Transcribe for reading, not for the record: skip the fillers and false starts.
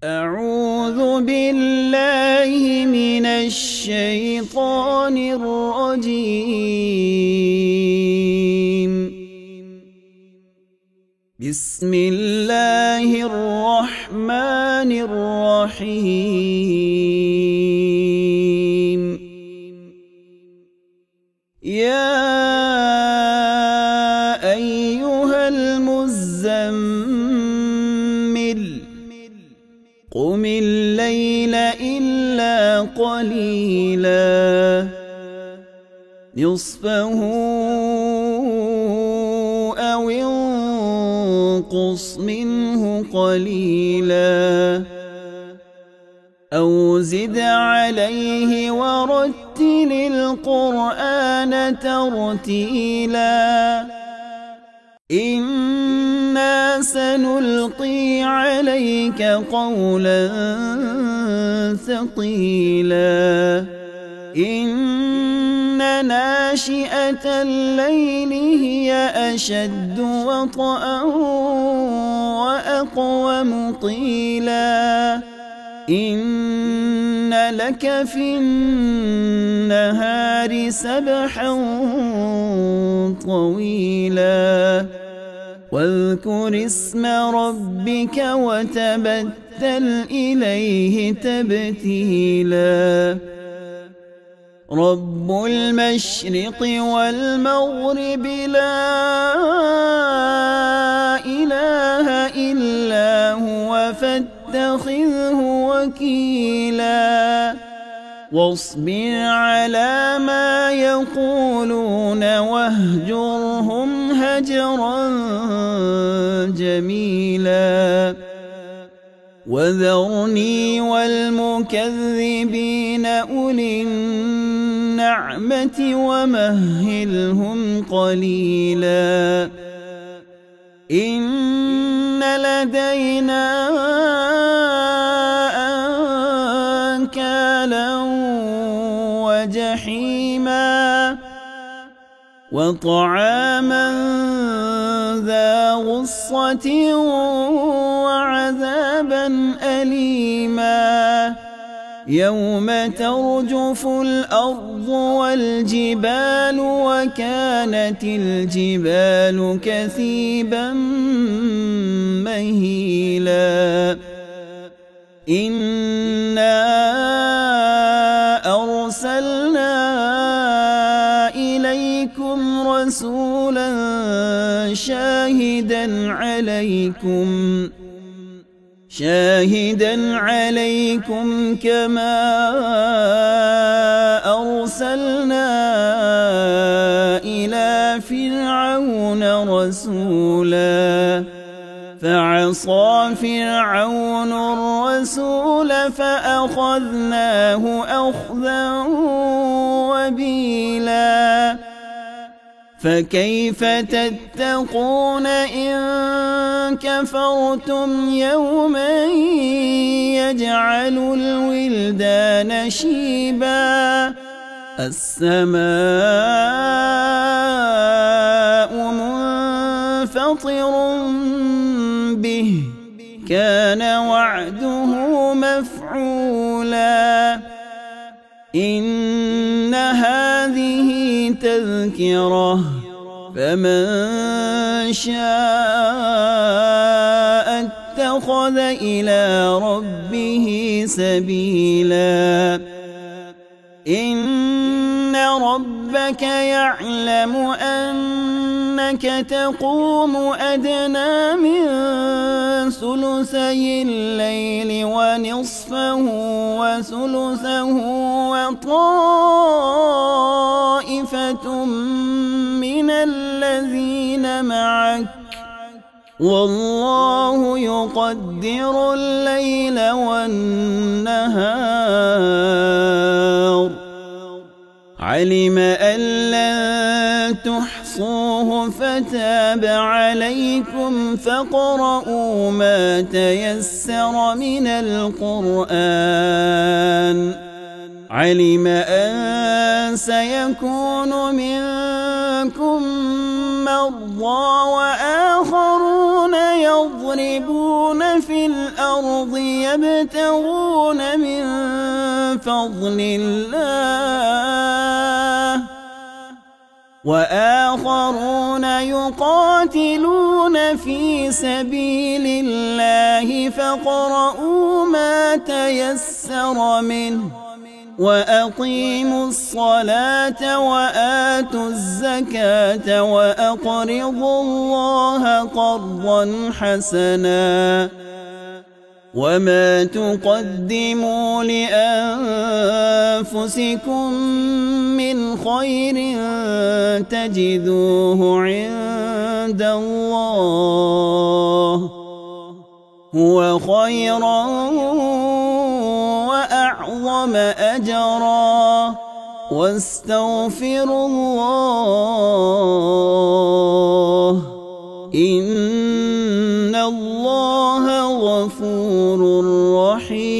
أعوذ بالله من الشيطان الرجيم. بسم الله الرحمن الرحيم. يا أيها المزمل قم الليل إلا قليلا نصفه أو انقص منه قليلا أو زد عليه ورتل القرآن ترتيلا إنا سنلقي عليك قولا ثقيلا إن ناشئة الليل هي أشد وطئا وأقوم قيلا إن لك في النهار سبحا طويلا واذكر اسم ربك وتبتل إليه تبتيلا رب المشرق والمغرب لا إله إلا هو فاتخذه وكيلا واصبر على ما يقولون واهجرهم هجرا جميلا وذرني والمكذبين أولي النعمة ومهلهم قليلا إن لدينا أنكالا وجحيما وطعاما ذا غصة وعذابا أليما يوم ترجف الأرض والجبال وكانت الجبال كثيبا مهيلا إنا أرسلنا إليكم رسولا شاهدا عليكم كما أرسلنا إلى فرعون رسولا فعصى فرعون الرسول فأخذناه أخذا وبيلا فكيف تتقون إن كفرتم يوما يجعل الولدان شيبا السماء منفطر به كان وعده مفعولا إن هذه تذكرة فمن شاء اتخذ إلى ربه سبيلا إن ربك يعلم أنك تقوم أدنى من ثلثي الليل ونصفه وثلثه وطائفة من الذين معك والله يقدر الليل والنهار علم أن لن تحصوه فتاب عليكم فاقرؤوا ما تيسر من القرآن علم أن سيكون منكم مرضى وآخرون يضربون يضربون في الأرض يبتغون من فضل الله وآخرون يقاتلون في سبيل الله فاقرؤوا ما تيسر منه وأقيموا الصلاة وآتوا الزكاة وأقرضوا الله قرضا حسنا وما تقدموا لأنفسكم من خير تجدوه عند الله هو خيرا وأعظم أجرا واستغفروا الله إن الله غفور رحيم